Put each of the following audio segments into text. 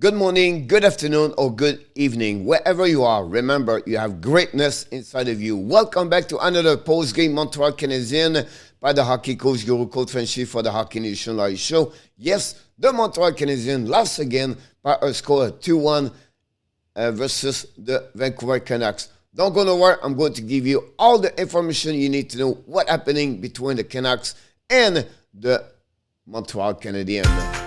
Good morning, good afternoon, or good evening. Wherever you are, remember, you have greatness inside of you. Welcome back to another post-game Montreal Canadiens by the hockey coach, Guru Coach FRENCHY for the Hockey Nation Live Show. Yes, the Montreal Canadiens lost again by a score of 2-1 versus the Vancouver Canucks. Don't go nowhere. I'm going to give you all the information you need to know what's happening between the Canucks and the Montreal Canadiens.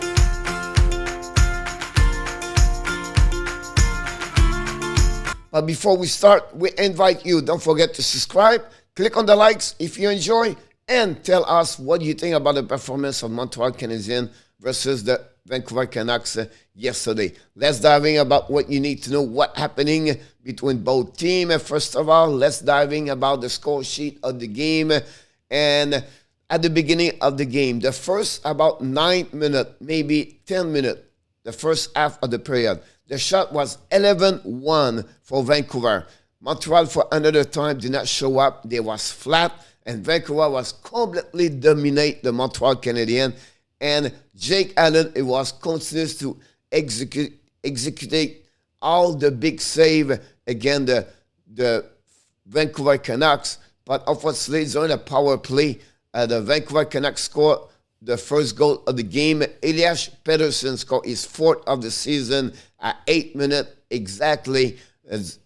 But before we start, we invite you, don't forget to subscribe, click on the likes if you enjoy, and tell us what you think about the performance of Montreal Canadiens versus the Vancouver Canucks yesterday. Let's dive in about what you need to know, what's happening between both teams. First of all, let's dive in about the score sheet of the game. And at the beginning of the game, the first about 9 minutes, maybe 10 minutes, the first half of the period, the shot was 11-1 for Vancouver. Montreal, for another time, did not show up. They was flat, and Vancouver was completely dominate the Montreal Canadiens. And Jake Allen, it was continuous to execute all the big save against the Vancouver Canucks. But unfortunately, during a power play, the Vancouver Canucks scored the first goal of the game. Elias Pettersson scored his fourth of the season at 8 minutes exactly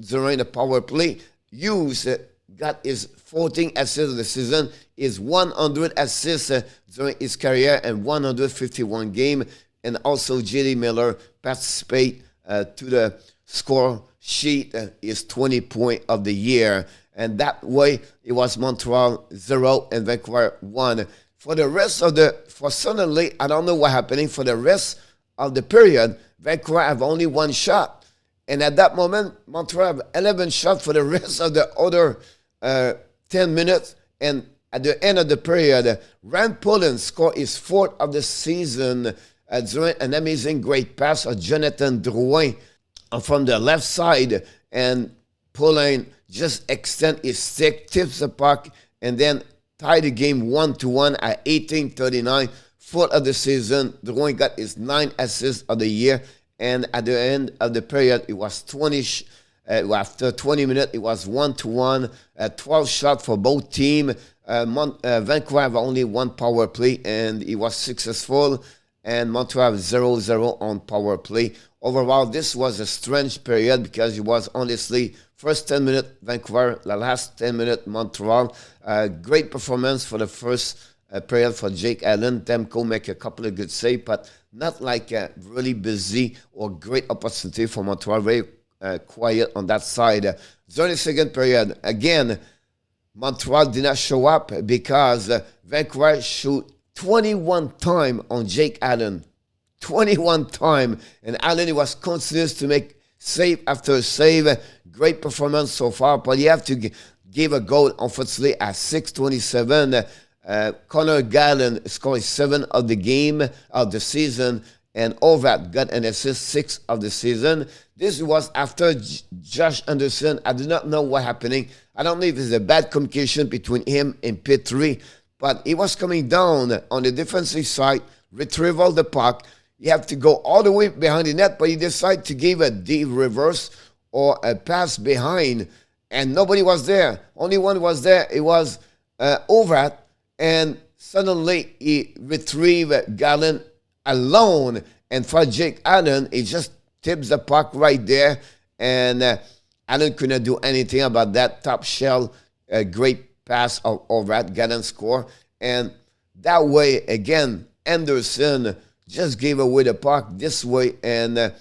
during the power play. Hughes got his 14th assist of the season, his 100 assists during his career and 151 game. And also J.D. Miller participate to the score sheet, his 20 point of the year. And that way, it was Montreal 0 and Vancouver 1. For the rest of for suddenly, I don't know what happening. For the rest of the period, Vancouver have only one shot. And at that moment, Montreal have 11 shots for the rest of the other 10 minutes. And at the end of the period, Poehling scored his fourth of the season during an amazing great pass of Jonathan Drouin from the left side. And Poehling just extend his stick, tips the puck, and then tied the game 1-1 at 18:39, fourth of the season. Drouin got his 9th assist of the year, and at the end of the period, it was 20. After 20 minutes, it was 1-1. 12 shots for both teams. Vancouver have only one power play, and it was successful. And Montreal have 0-0 on power play. Overall, this was a strange period because it was honestly first 10 minutes Vancouver, the last 10 minutes Montreal. Great performance for the first period for Jake Allen. Demko make a couple of good saves, but not like a really busy or great opportunity for Montreal. Very quiet on that side. During the second period, again, Montreal did not show up because Vancouver shoot 21 times on Jake Allen. 21 times. And Allen was continuous to make save after save. Great performance so far, but you have to give a goal, unfortunately, at 6:27. Conor Garland scored 7 of the game of the season, andOvat got an assist 6 of the season. This was after Josh Anderson. I do not know what happening. I don't know if it's a bad communication between him and Pettersson, but he was coming down on the defensive side, retrieval the puck. You have to go all the way behind the net, but he decided to give a deep reverse or a pass behind, and nobody was there. Only one was there. It was Ovat, and suddenly he retrieved Garland alone, and for Jake Allen, he just tips the puck right there, and Allen couldn't do anything about that top shell. A great pass of Ovat, Garland score, and that way, again, Anderson just gave away the puck this way, and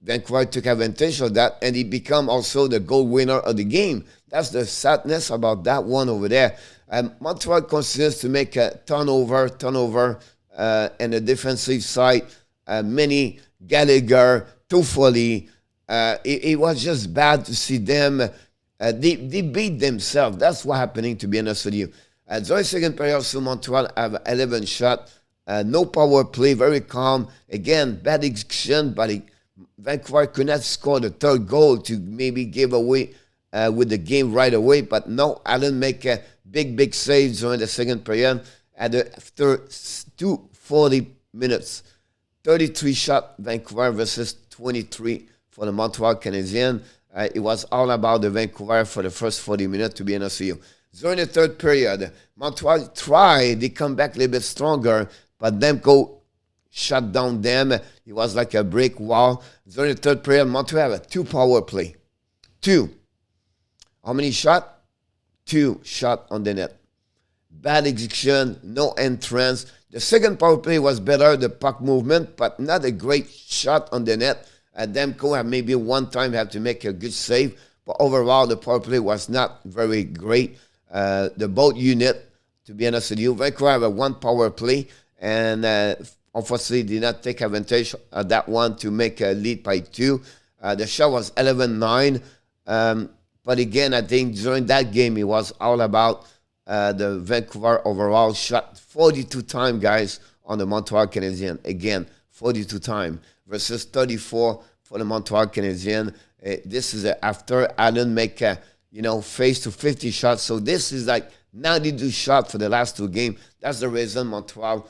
Vancouver took advantage of that, and he became also the goal winner of the game. That's the sadness about that one over there. Montreal continues to make a turnover, and the defensive side, many Gallagher, Toffoli. It was just bad to see them. They beat themselves. That's what's happening, to be honest with you. During the second period, so Montreal have 11 shots. No power play, very calm. Again, bad execution, but Vancouver could not score the third goal to maybe give away with the game right away. But no, Allen make a big save during the second period. After 2:40 minutes, 33 shot Vancouver versus 23 for the Montreal Canadiens. It was all about the Vancouver for the first 40 minutes, to be honest with you. During the third period, Montreal tried, they come back a little bit stronger, but Demko shut down them. It was like a brick wall. During the third period, Montreal had a 2 power play. 2. How many shot? 2 shot on the net. Bad execution, no entrance. The second power play was better, the puck movement, but not a great shot on the net. Demko had maybe one time had to make a good save, but overall the power play was not very great. The both unit, to be honest with you, Vancouver have a 1 power play, and unfortunately did not take advantage of that one to make a lead by 2. The shot was 11-9, but again, I think during that game it was all about the Vancouver overall shot 42 times, guys, on the Montreal Canadiens. Again, 42 times versus 34 for the Montreal Canadiens. This is after Allen make a, face to 50 shots. So this is like 92 shots for the last 2 games. That's the reason Montreal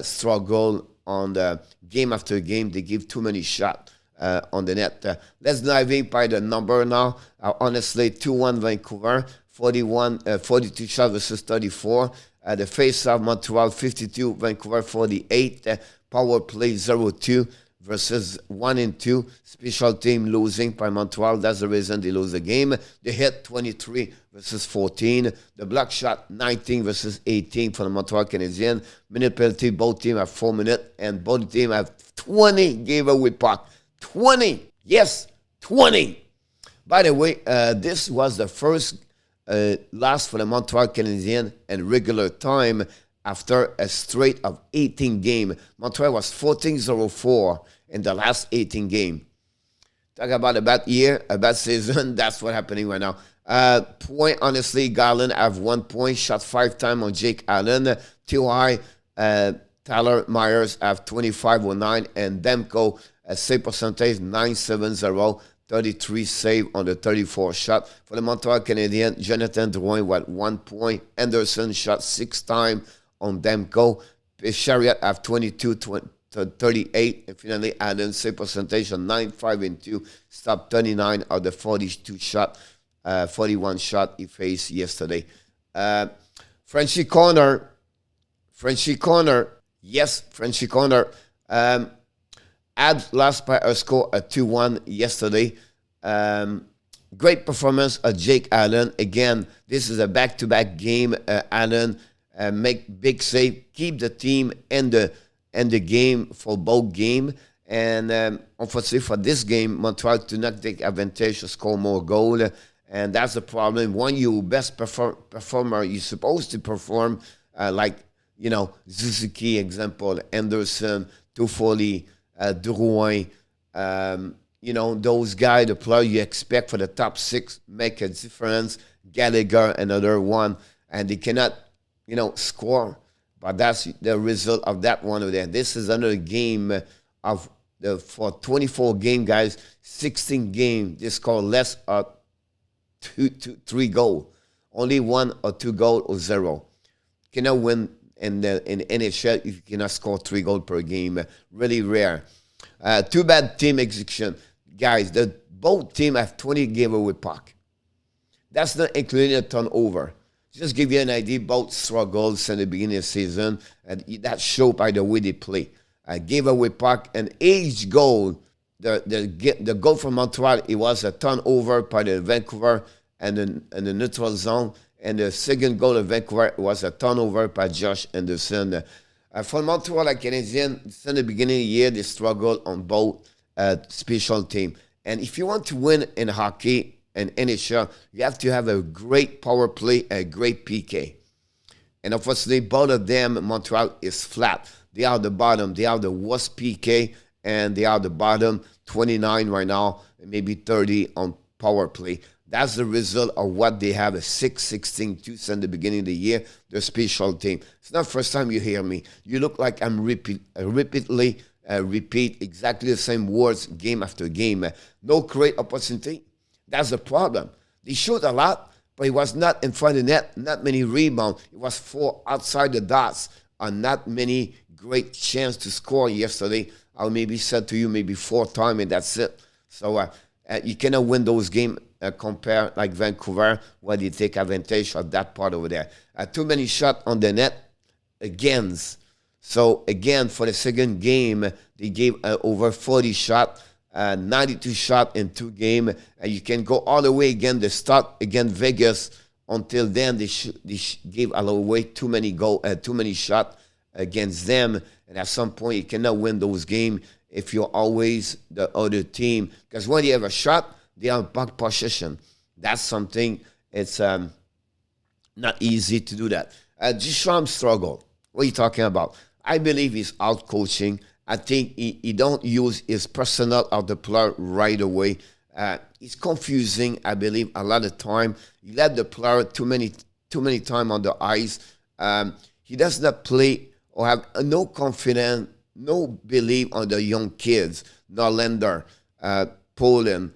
struggle on the game after game. They give too many shots on the net. Let's dive in by the number now. Honestly, 2-1 Vancouver. 42 shots versus 34. The face-off, Montreal 52, Vancouver 48. Power play 0-2 versus 1-2. Special team losing by Montreal. That's the reason they lose the game. The hit 23 versus 14. The block shot 19 versus 18 for the Montreal Canadiens. Minute penalty, both teams have 4 minutes, and both teams have 20 giveaway puck. 20! Yes, 20! By the way, this was the first loss for the Montreal Canadiens in regular time after a straight of 18 games. Montreal was 14-0-4 in the last 18 games. Talk about a bad year, a bad season. That's what's happening right now. Point, honestly, Garland have 1 point, shot 5 times on Jake Allen. Too high, Tyler Myers have 25-09, and Demko save percentage 970. 33 save on the 34 shot. For the Montreal Canadiens, Jonathan Drouin with 1 point. Anderson shot 6 times on Demko. Chariot have 22-38. And finally, Allen save percentage on 9-5-2. Stop 39 of the 42 shot, 41 shot he faced yesterday. Frenchy Conor. Yes, Frenchy Conor. HABS lost by a score of 2-1 yesterday. Great performance of Jake Allen. Again, this is a back-to-back game. Allen make big save, keep the team in the game for both games. And unfortunately for this game, Montreal do not take advantage to score more goals. And that's the problem. When you best performer, you're supposed to perform Suzuki, example, Anderson, Toffoli, Drouin, those guys, the player you expect for the top 6 make a difference. Gallagher, another one, and they cannot, score. But that's the result of that one over there. This is another game for 24 game, guys. 16 games, they score less of 3 goals. Only 1 or 2 goals or 0. Cannot win in NHL if you cannot score 3 goals per game. Really rare. Too bad team execution. Guys, both teams have 20 giveaway puck. That's not including a turnover. Just give you an idea, both struggles in the beginning of the season, and that show by the way they play. Giveaway puck, and each goal, the goal from Montreal, it was a turnover by the Vancouver and the neutral zone, and the second goal of Vancouver was a turnover by Josh Anderson. For Montreal Canadiens, since the beginning of the year, they struggle on both special team. And if you want to win in hockey and NHL, you have to have a great power play, a great PK. And unfortunately, both of them, Montreal is flat. They are the bottom. They are the worst PK, and they are the bottom, 29 right now, maybe 30 on power play. That's the result of what they have, a 6-16-2 since the beginning of the year, the special team. It's not the first time you hear me. You look like I'm repeat exactly the same words game after game. No great opportunity. That's the problem. They shoot a lot, but it was not in front of the net, not many rebounds. It was 4 outside the dots, and not many great chance to score yesterday. I'll maybe said to you maybe 4 times, and that's it. So you cannot win those games compare like Vancouver, where they take advantage of that part over there. Too many shots on the net against. So again, for the second game, they gave over 40 shots, 92 shots in 2 games. And you can go all the way again. The start against Vegas. Until then, they gave away too many shots against them. And at some point, you cannot win those games if you're always the other team. Because when you have a shot, they are back possession. That's something, it's not easy to do that. Duchamp struggle. What are you talking about? I believe he's out coaching. I think he don't use his personnel of the player right away. It's confusing, I believe, a lot of time. He let the player too many time on the ice. He does not play or have no confidence, no belief on the young kids. Norlander, Poehling,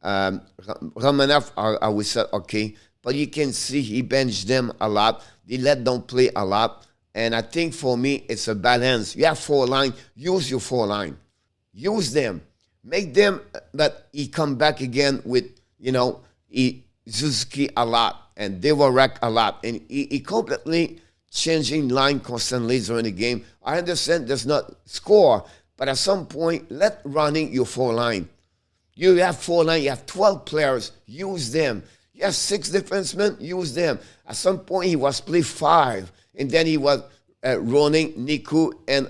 Romanov, I would say, okay. But you can see he benched them a lot. They let them play a lot. And I think for me, it's a balance. You have 4 lines. Use your 4 lines. Use them. Make them, but he come back again with, Suzuki a lot and Devorek a lot. And he completely changing line constantly during the game. I understand does not score, but at some point, let running your 4 line. You have 4 line, you have 12 players, use them. You have 6 defensemen, use them. At some point, he was play 5. And then he was running Niku and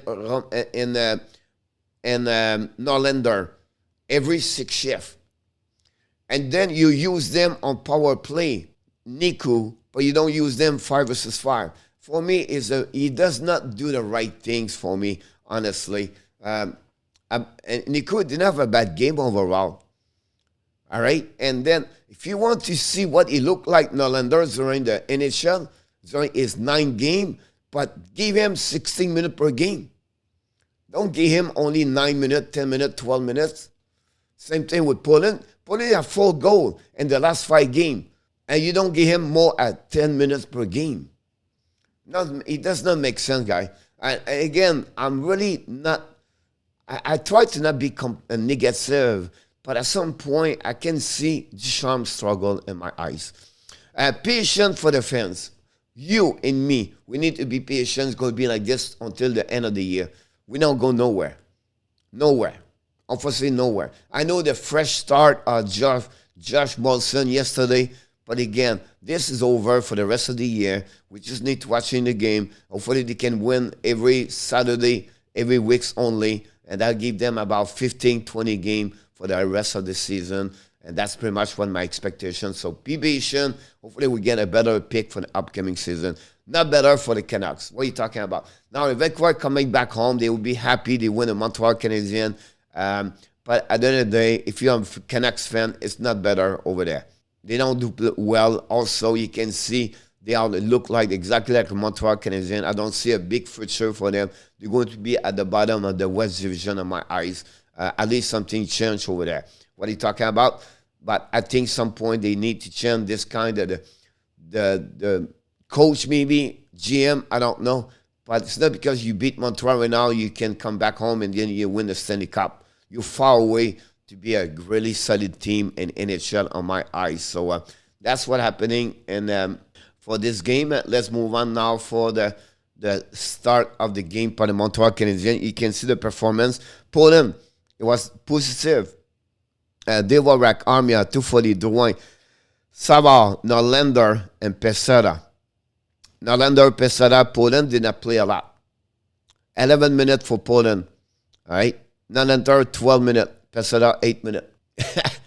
Norlander every 6 shift. And then you use them on power play, Niku, but you don't use them 5 versus 5. For me, he does not do the right things for me, honestly. And Niku didn't have a bad game overall. All right? And then if you want to see what he looked like, Norlander, during the NHL, during his 9 game, but give him 16 minutes per game. Don't give him only 9 minutes, 10 minutes, 12 minutes. Same thing with Poehling. Poehling have 4 goals in the last 5 games, and you don't give him more at 10 minutes per game. No, it does not make sense, guy. Again, I'm really not. I try to not be negative, but at some point, I can see Duchamp struggle in my eyes. Patient for the fans. You and me, we need to be patient. It's going to be like this until the end of the year. We don't go nowhere. Nowhere. Unfortunately, nowhere. I know the fresh start of Josh Molson yesterday, but again, this is over for the rest of the year. We just need to watch in the game. Hopefully, they can win every Saturday, every week only, and that'll give them about 15, 20 games for the rest of the season. And that's pretty much what my expectations. So be patient. Hopefully we get a better pick for the upcoming season. Not better for the Canucks. What are you talking about? Now, if Vancouver coming back home, they will be happy. They win the Montreal Canadiens. But at the end of the day, if you're a Canucks fan, it's not better over there. They don't do well. Also, you can see they all look like exactly like the Montreal Canadiens. I don't see a big future for them. They're going to be at the bottom of the West Division in my eyes. At least something changed over there. What are you talking about? But I think some point they need to change this kind of the coach, maybe GM. I don't know, but it's not because you beat Montreal right now you can come back home and then you win the Stanley Cup. You're far away to be a really solid team in NHL on my eyes. So that's what's happening. And for this game, let's move on now for the start of the game for the Montreal Canadiens. You can see the performance. Poehling, it was positive. Devorek, Armia, 240, Drouin, Savard, Norlander, and Pesada. Norlander, Pesada, Poehling did not play a lot. 11 minutes for Poehling. All right. Norlander, 12 minutes. Pesada, 8 minutes.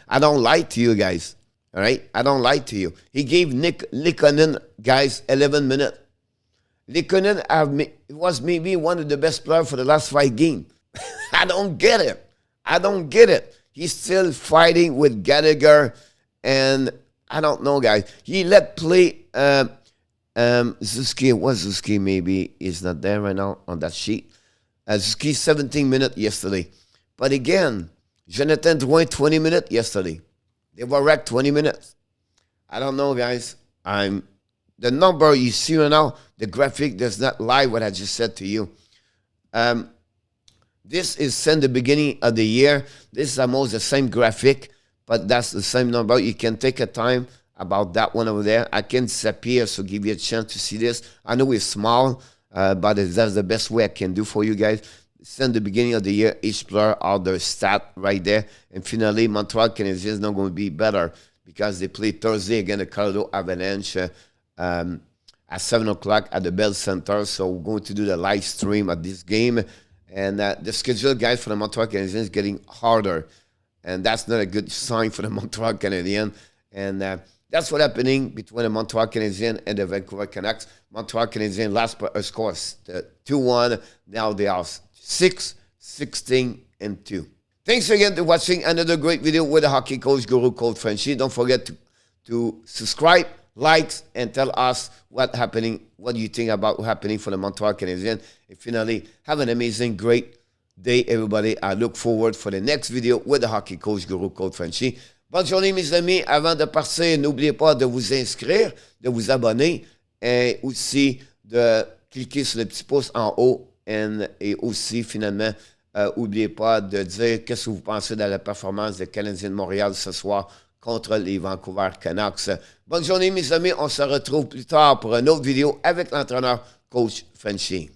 I don't lie to you guys. All right. I don't lie to you. He gave Likonen, guys, 11 minutes. Likonen was maybe one of the best players for the last 5 games. I don't get it. He's still fighting with Gallagher, and I don't know, guys. He let play Zuski. What Zuski maybe is not there right now on that sheet. Zuski 17 minutes yesterday. But again, Jonathan Drouin 20 minutes yesterday. They were wrecked 20 minutes. I don't know, guys. The number you see right now, the graphic does not lie what I just said to you. This is since the beginning of the year. This is almost the same graphic, but that's the same number. You can take a time about that one over there. I can disappear, so give you a chance to see this. I know it's small, but that's the best way I can do for you guys. Since the beginning of the year, each player are their stat right there. And finally, Montreal Canadiens is not going to be better because they play Thursday against the Colorado Avalanche at 7 o'clock at the Bell Center. So we're going to do the live stream of this game. And the schedule, guys, for the Montreal Canadiens is getting harder. And that's not a good sign for the Montreal Canadiens. And that's what's happening between the Montreal Canadiens and the Vancouver Canucks. Montreal Canadiens last score 2-1. Now they are 6-16-2. Thanks again for watching another great video with the hockey coach guru called FRENCHY. Don't forget to subscribe, like, and tell us what's happening, what you think about what's happening for the Montreal Canadiens. And finally, have an amazing, great day, everybody. I look forward for the next video with the hockey coach guru called FRENCHY. Bonne journée, mes amis. Avant de partir, n'oubliez pas de vous inscrire, de vous abonner et aussi de cliquer sur le petit pouce en haut. Et aussi, finalement, n'oubliez pas de dire qu'est-ce que vous pensez de la performance des Canadiens de Montréal ce soir contre les Vancouver Canucks. Bonne journée, mes amis. On se retrouve plus tard pour une autre vidéo avec l'entraîneur, coach FRENCHY.